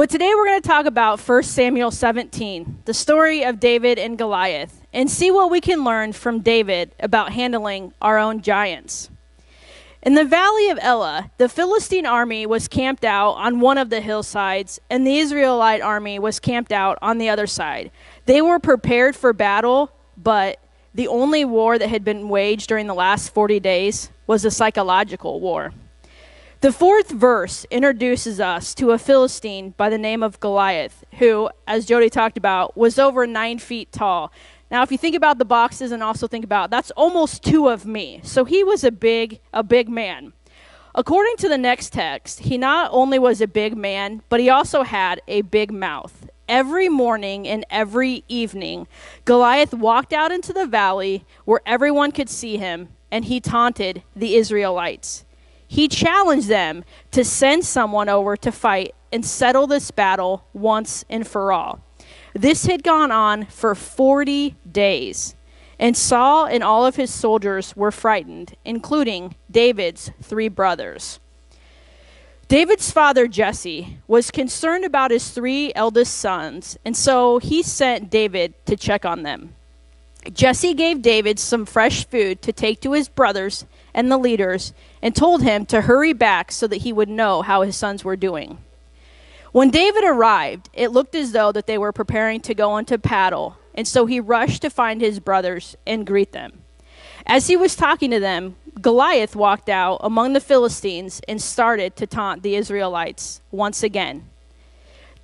But today we're going to talk about 1 Samuel 17, the story of David and Goliath, and see what we can learn from David about handling our own giants. In the valley of Elah, the Philistine army was camped out on one of the hillsides, and the Israelite army was camped out on the other side. They were prepared for battle, but the only war that had been waged during the last 40 days was a psychological war. The fourth verse introduces us to a Philistine by the name of Goliath, who, as Jody talked about, was over 9 feet tall. Now, if you think about the boxes and also think about, that's almost 2 of me. So he was a big man. According to the next text, he not only was a big man, but he also had a big mouth. Every morning and every evening, Goliath walked out into the valley where everyone could see him, and he taunted the Israelites. He challenged them to send someone over to fight and settle this battle once and for all. This had gone on for 40 days, and Saul and all of his soldiers were frightened, including David's 3 brothers. David's father, Jesse, was concerned about his 3 eldest sons, and so he sent David to check on them. Jesse gave David some fresh food to take to his brothers and the leaders and told him to hurry back so that he would know how his sons were doing. When David arrived, it looked as though that they were preparing to go into battle, and so he rushed to find his brothers and greet them. As he was talking to them, Goliath walked out among the Philistines and started to taunt the Israelites once again.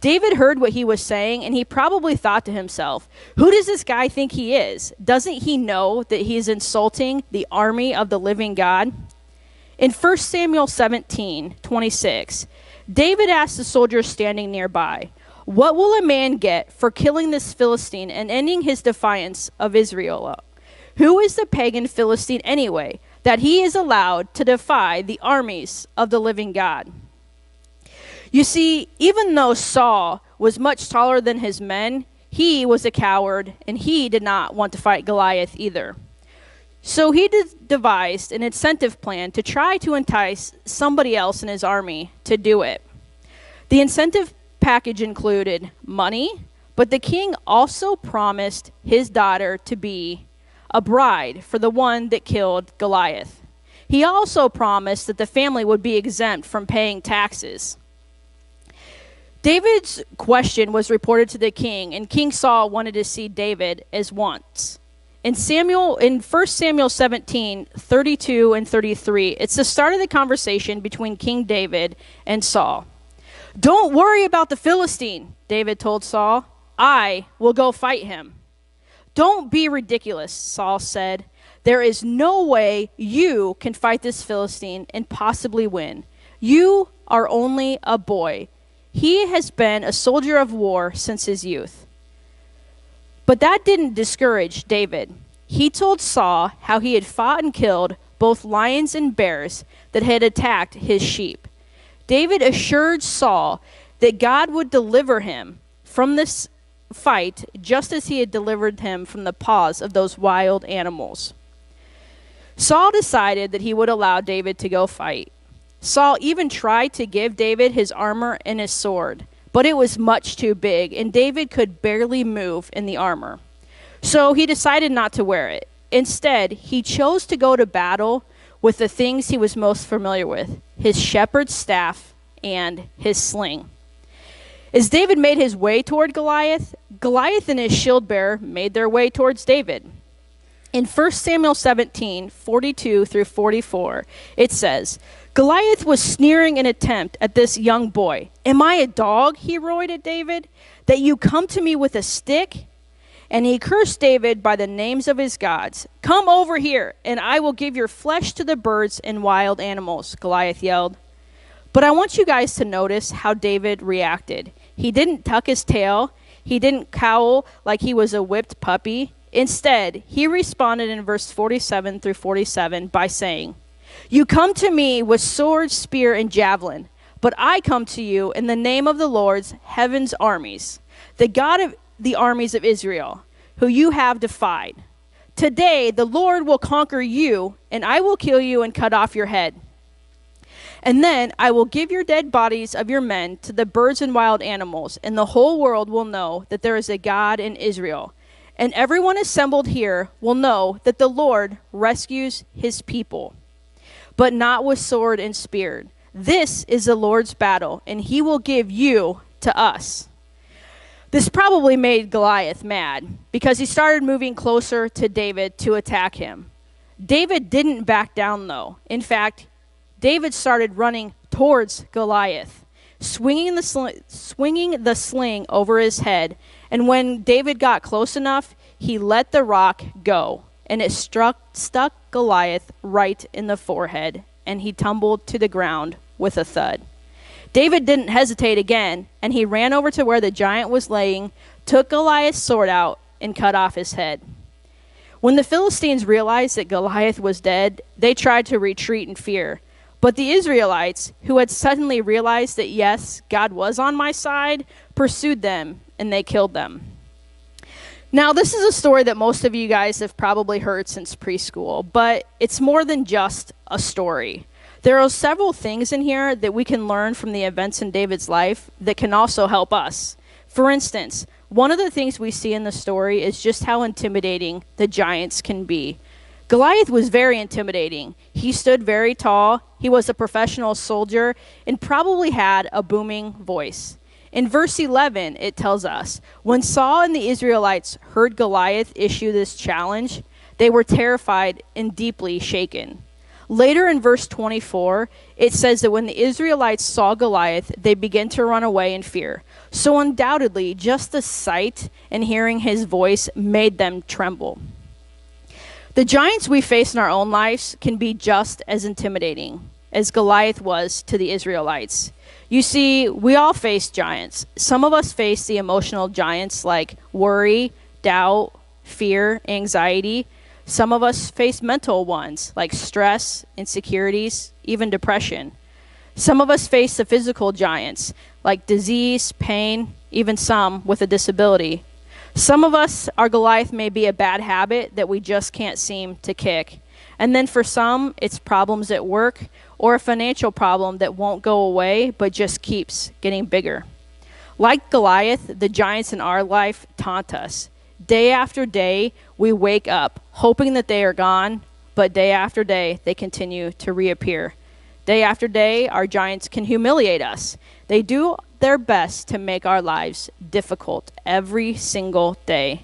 David heard what he was saying, and he probably thought to himself, who does this guy think he is? Doesn't he know that he's insulting the army of the living God? In 1 Samuel 17:26, David asked the soldiers standing nearby, what will a man get for killing this Philistine and ending his defiance of Israel? Who is the pagan Philistine anyway, that he is allowed to defy the armies of the living God? You see, even though Saul was much taller than his men, he was a coward, and he did not want to fight Goliath either. So he devised an incentive plan to try to entice somebody else in his army to do it. The incentive package included money, but the king also promised his daughter to be a bride for the one that killed Goliath. He also promised that the family would be exempt from paying taxes. David's question was reported to the king, and King Saul wanted to see David as once. In 1 Samuel 17:32 and 33, it's the start of the conversation between King David and Saul. Don't worry about the Philistine, David told Saul. I will go fight him. Don't be ridiculous, Saul said. There is no way you can fight this Philistine and possibly win. You are only a boy. He has been a soldier of war since his youth. But that didn't discourage David. He told Saul how he had fought and killed both lions and bears that had attacked his sheep. David assured Saul that God would deliver him from this fight just as he had delivered him from the paws of those wild animals. Saul decided that he would allow David to go fight. Saul even tried to give David his armor and his sword, but it was much too big, and David could barely move in the armor. So he decided not to wear it. Instead, he chose to go to battle with the things he was most familiar with, his shepherd's staff and his sling. As David made his way toward Goliath, Goliath and his shield bearer made their way towards David. In 1 Samuel 17:42 through 44, it says, Goliath was sneering in attempt at this young boy. Am I a dog, he roared at David, that you come to me with a stick? And he cursed David by the names of his gods. Come over here, and I will give your flesh to the birds and wild animals, Goliath yelled. But I want you guys to notice how David reacted. He didn't tuck his tail. He didn't cowl like he was a whipped puppy. Instead, he responded in verse 47 through 47 by saying, You come to me with sword, spear, and javelin, but I come to you in the name of the Lord's heaven's armies, the God of the armies of Israel, who you have defied. Today the Lord will conquer you, and I will kill you and cut off your head. And then I will give your dead bodies of your men to the birds and wild animals, and the whole world will know that there is a God in Israel. And everyone assembled here will know that the Lord rescues his people, but not with sword and spear. This is the Lord's battle, and he will give you to us. This probably made Goliath mad, because he started moving closer to David to attack him. David didn't back down, though. In fact, David started running towards Goliath, swinging the sling over his head. And when David got close enough, he let the rock go, and it stuck Goliath right in the forehead, and he tumbled to the ground with a thud. David didn't hesitate again, and he ran over to where the giant was laying, took Goliath's sword out, and cut off his head. When the Philistines realized that Goliath was dead, they tried to retreat in fear. But the Israelites, who had suddenly realized that, yes, God was on my side, pursued them, and they killed them. Now, this is a story that most of you guys have probably heard since preschool, but it's more than just a story. There are several things in here that we can learn from the events in David's life that can also help us. For instance, one of the things we see in the story is just how intimidating the giants can be. Goliath was very intimidating. He stood very tall, he was a professional soldier, and probably had a booming voice. In verse 11, it tells us, when Saul and the Israelites heard Goliath issue this challenge, they were terrified and deeply shaken. Later in verse 24, it says that when the Israelites saw Goliath, they began to run away in fear. So undoubtedly, just the sight and hearing his voice made them tremble. The giants we face in our own lives can be just as intimidating as Goliath was to the Israelites. You see, we all face giants. Some of us face the emotional giants like worry, doubt, fear, anxiety. Some of us face mental ones like stress, insecurities, even depression. Some of us face the physical giants like disease, pain, even some with a disability. Some of us, our Goliath may be a bad habit that we just can't seem to kick. And then for some, it's problems at work or a financial problem that won't go away but just keeps getting bigger. Like Goliath, the giants in our life taunt us. Day after day, we wake up hoping that they are gone, but day after day, they continue to reappear. Day after day, our giants can humiliate us. They do their best to make our lives difficult every single day.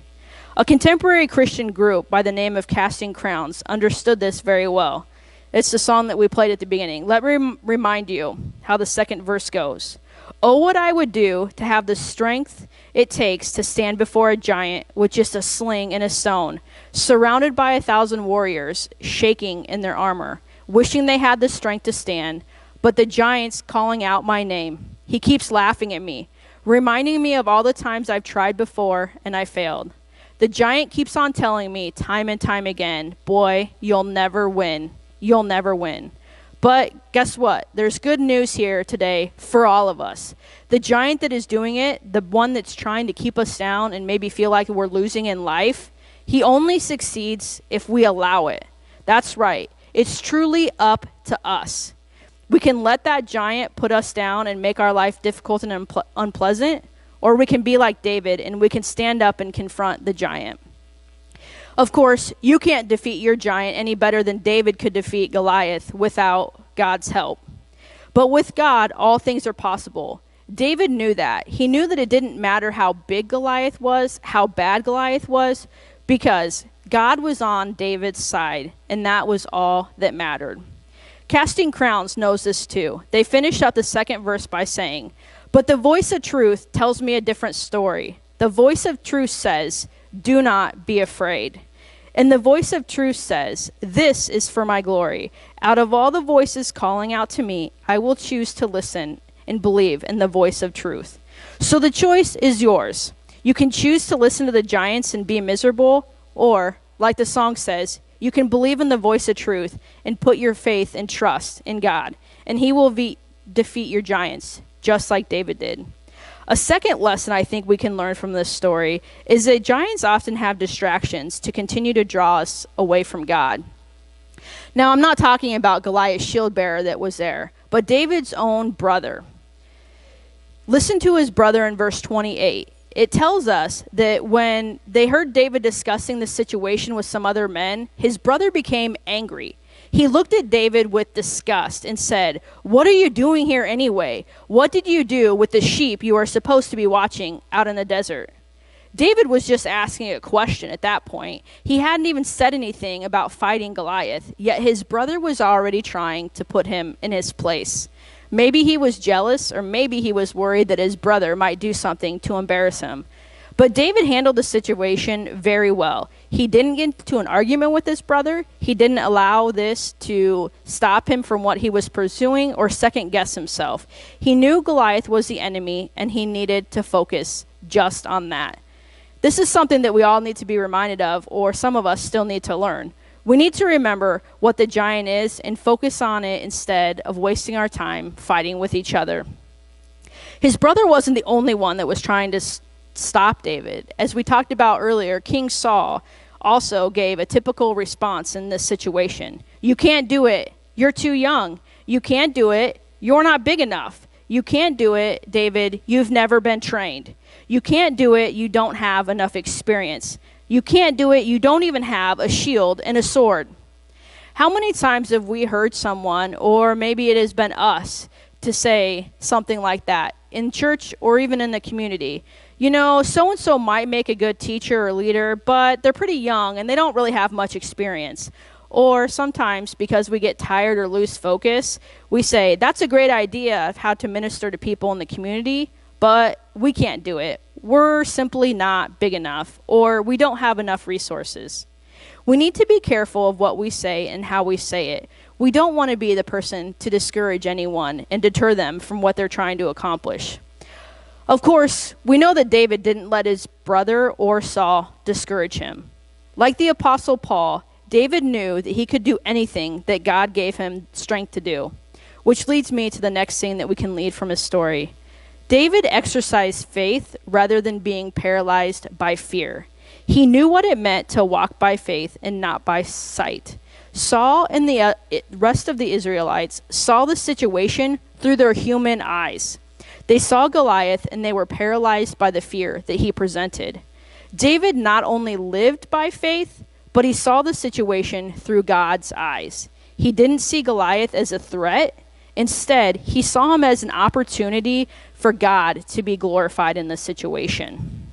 A contemporary Christian group by the name of Casting Crowns understood this very well. It's the song that we played at the beginning. Let me remind you how the second verse goes. Oh, what I would do to have the strength it takes to stand before a giant with just a sling and a stone, surrounded by 1,000 warriors, shaking in their armor, wishing they had the strength to stand, but the giant's calling out my name. He keeps laughing at me, reminding me of all the times I've tried before and I failed. The giant keeps on telling me time and time again, boy, you'll never win. You'll never win. But guess what? There's good news here today for all of us. The giant that is doing it, the one that's trying to keep us down and maybe feel like we're losing in life, he only succeeds if we allow it. That's right. It's truly up to us. We can let that giant put us down and make our life difficult and unpleasant, or we can be like David and we can stand up and confront the giant. Of course, you can't defeat your giant any better than David could defeat Goliath without God's help. But with God, all things are possible. David knew that. He knew that it didn't matter how big Goliath was, how bad Goliath was, because God was on David's side, and that was all that mattered. Casting Crowns knows this too. They finished up the second verse by saying, but the voice of truth tells me a different story. The voice of truth says, do not be afraid. And the voice of truth says, this is for my glory. Out of all the voices calling out to me, I will choose to listen and believe in the voice of truth. So the choice is yours. You can choose to listen to the giants and be miserable, or, like the song says, you can believe in the voice of truth and put your faith and trust in God, and he will defeat your giants, just like David did. A second lesson I think we can learn from this story is that giants often have distractions to continue to draw us away from God. Now, I'm not talking about Goliath's shield bearer that was there, but David's own brother. Listen to his brother in verse 28. It tells us that when they heard David discussing the situation with some other men, his brother became angry. He looked at David with disgust and said, "What are you doing here anyway? What did you do with the sheep you are supposed to be watching out in the desert?" David was just asking a question at that point. He hadn't even said anything about fighting Goliath, yet his brother was already trying to put him in his place. Maybe he was jealous, or maybe he was worried that his brother might do something to embarrass him. But David handled the situation very well. He didn't get into an argument with his brother. He didn't allow this to stop him from what he was pursuing or second guess himself. He knew Goliath was the enemy, and he needed to focus just on that. This is something that we all need to be reminded of, or some of us still need to learn. We need to remember what the giant is and focus on it instead of wasting our time fighting with each other. His brother wasn't the only one that was trying to stop David. As we talked about earlier, King Saul also gave a typical response in this situation. "You can't do it. You're too young. You can't do it. You're not big enough. You can't do it, David. You've never been trained. You can't do it. You don't have enough experience. You can't do it. You don't even have a shield and a sword." How many times have we heard someone, or maybe it has been us, to say something like that in church or even in the community? "You know, so-and-so might make a good teacher or leader, but they're pretty young and they don't really have much experience." Or sometimes, because we get tired or lose focus, we say, "That's a great idea of how to minister to people in the community, but we can't do it. We're simply not big enough, or we don't have enough resources." We need to be careful of what we say and how we say it. We don't want to be the person to discourage anyone and deter them from what they're trying to accomplish. Of course, we know that David didn't let his brother or Saul discourage him. Like the Apostle Paul, David knew that he could do anything that God gave him strength to do, which leads me to the next thing that we can lead from his story. David exercised faith rather than being paralyzed by fear. He knew what it meant to walk by faith and not by sight. Saul and the rest of the Israelites saw the situation through their human eyes. They saw Goliath and they were paralyzed by the fear that he presented. David not only lived by faith, but he saw the situation through God's eyes. He didn't see Goliath as a threat. Instead, he saw him as an opportunity for God to be glorified in the situation.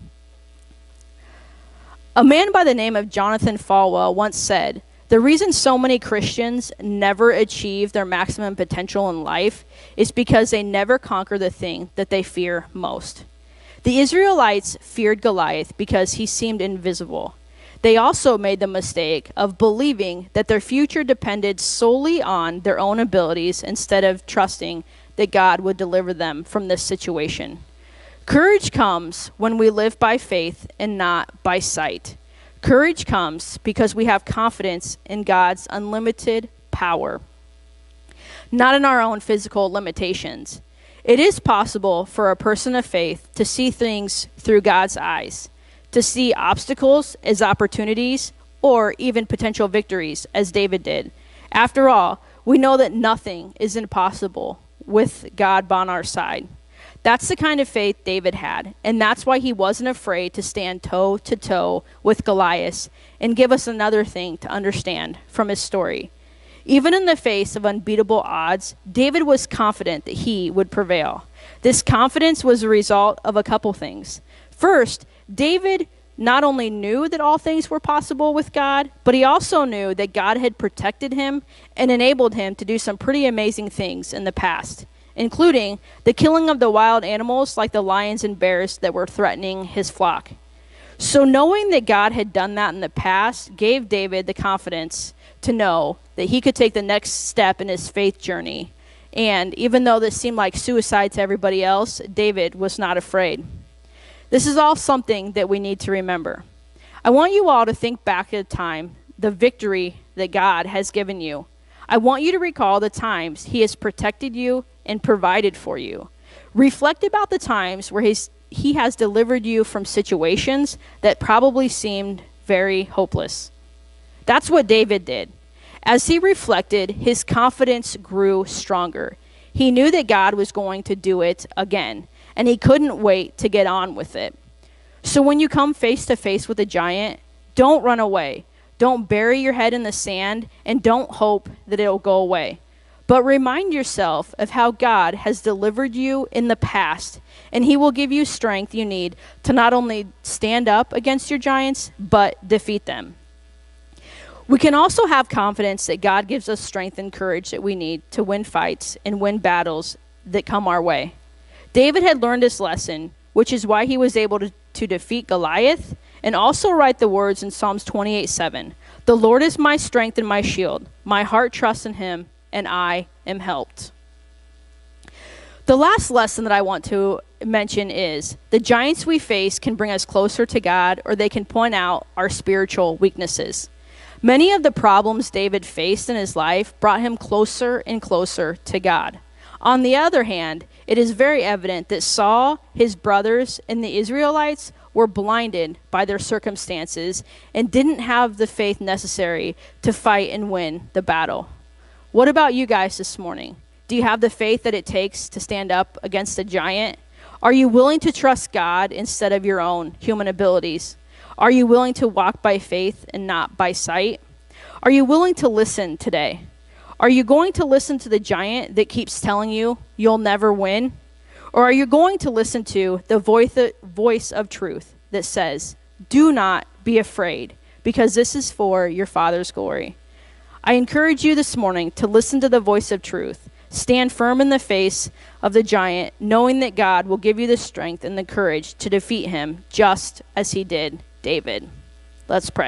A man by the name of Jonathan Falwell once said, "The reason so many Christians never achieve their maximum potential in life is because they never conquer the thing that they fear most." The Israelites feared Goliath because he seemed invisible. They also made the mistake of believing that their future depended solely on their own abilities instead of trusting that God would deliver them from this situation. Courage comes when we live by faith and not by sight. Courage comes because we have confidence in God's unlimited power, not in our own physical limitations. It is possible for a person of faith to see things through God's eyes, to see obstacles as opportunities or even potential victories, as David did. After all, we know that nothing is impossible with God on our side. That's the kind of faith David had, and that's why he wasn't afraid to stand toe to toe with Goliath and give us another thing to understand from his story. Even in the face of unbeatable odds, David was confident that he would prevail. This confidence was a result of a couple things. First, David not only knew that all things were possible with God, but he also knew that God had protected him and enabled him to do some pretty amazing things in the past, including the killing of the wild animals like the lions and bears that were threatening his flock. So knowing that God had done that in the past gave David the confidence to know that he could take the next step in his faith journey. And even though this seemed like suicide to everybody else, David was not afraid. This is all something that we need to remember. I want you all to think back at the time, the victory that God has given you. I want you to recall the times he has protected you and provided for you. Reflect about the times where he has delivered you from situations that probably seemed very hopeless. That's what David did. As he reflected, his confidence grew stronger. He knew that God was going to do it again, and he couldn't wait to get on with it. So when you come face to face with a giant, don't run away. Don't bury your head in the sand, and don't hope that it'll go away. But remind yourself of how God has delivered you in the past, and he will give you strength you need to not only stand up against your giants, but defeat them. We can also have confidence that God gives us strength and courage that we need to win fights and win battles that come our way. David had learned his lesson, which is why he was able to defeat Goliath and also write the words in Psalms 28:7. The Lord is my strength and my shield. My heart trusts in him, and I am helped. The last lesson that I want to mention is the giants we face can bring us closer to God, or they can point out our spiritual weaknesses. Many of the problems David faced in his life brought him closer and closer to God. On the other hand, it is very evident that Saul, his brothers, and the Israelites were blinded by their circumstances and didn't have the faith necessary to fight and win the battle. What about you guys this morning? Do you have the faith that it takes to stand up against a giant? Are you willing to trust God instead of your own human abilities? Are you willing to walk by faith and not by sight? Are you willing to listen today? Are you going to listen to the giant that keeps telling you you'll never win? Or are you going to listen to the voice of truth that says, do not be afraid, because this is for your Father's glory? I encourage you this morning to listen to the voice of truth. Stand firm in the face of the giant, knowing that God will give you the strength and the courage to defeat him, just as he did David. Let's pray.